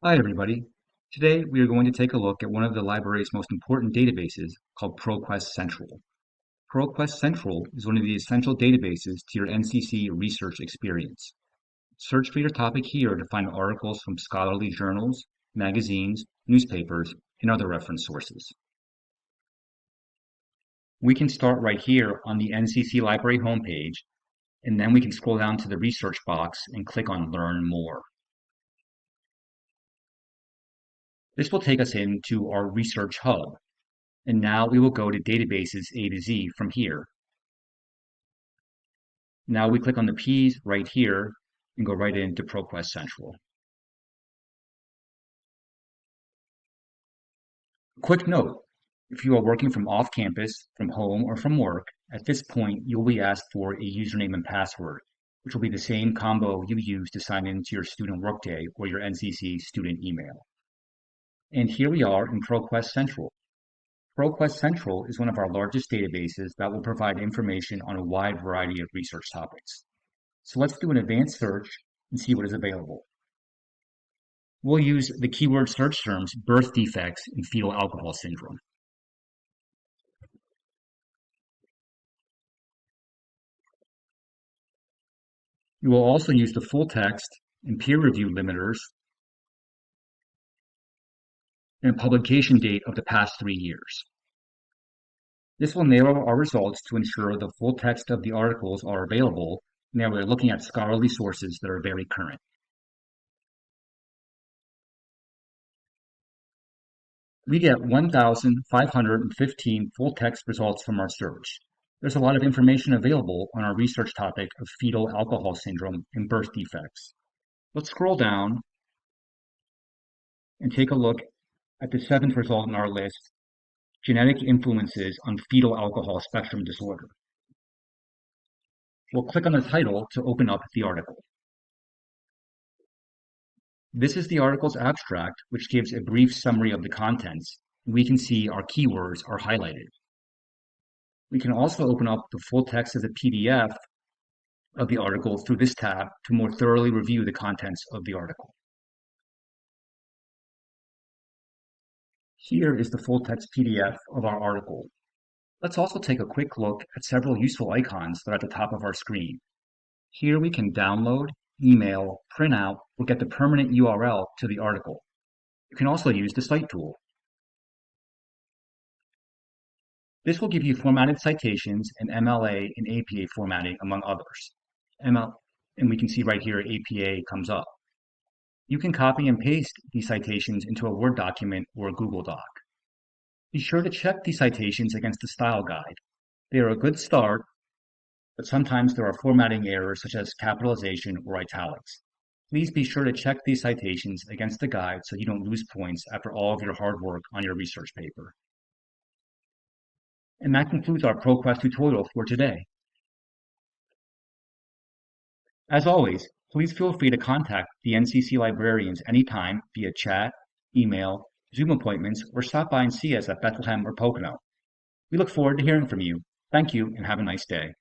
Hi everybody. Today we are going to take a look at one of the library's most important databases called ProQuest Central. ProQuest Central is one of the essential databases to your NCC research experience. Search for your topic here to find articles from scholarly journals, magazines, newspapers, and other reference sources. We can start right here on the NCC Library homepage, and then we can scroll down to the research box and click on Learn More. This will take us into our research hub. And now we will go to databases A to Z from here. Now we click on the P's right here and go right into ProQuest Central. Quick note, if you are working from off campus, from home, or from work, at this point you will be asked for a username and password, which will be the same combo you use to sign into your student workday or your NCC student email. And here we are in ProQuest Central. ProQuest Central is one of our largest databases that will provide information on a wide variety of research topics. So let's do an advanced search and see what is available. We'll use the keyword search terms birth defects and fetal alcohol syndrome. You will also use the full text and peer review limiters and publication date of the past 3 years. This will narrow our results to ensure the full text of the articles are available. Now we're looking at scholarly sources that are very current. We get 1,515 full text results from our search. There's a lot of information available on our research topic of fetal alcohol syndrome and birth defects. Let's scroll down and take a look at the 7th result in our list, genetic influences on fetal alcohol spectrum disorder. We'll click on the title to open up the article. This is the article's abstract, which gives a brief summary of the contents. We can see our keywords are highlighted. We can also open up the full text as a PDF of the article through this tab to more thoroughly review the contents of the article. Here is the full text PDF of our article. Let's also take a quick look at several useful icons that are at the top of our screen. Here we can download, email, print out, or get the permanent URL to the article. You can also use the Cite tool. This will give you formatted citations in MLA and APA formatting, among others. And we can see right here APA comes up. You can copy and paste these citations into a Word document or a Google Doc. Be sure to check these citations against the style guide. They are a good start, but sometimes there are formatting errors such as capitalization or italics. Please be sure to check these citations against the guide so you don't lose points after all of your hard work on your research paper. And that concludes our ProQuest tutorial for today. As always, please feel free to contact the NCC Librarians anytime via chat, email, Zoom appointments, or stop by and see us at Bethlehem or Pocono. We look forward to hearing from you. Thank you and have a nice day.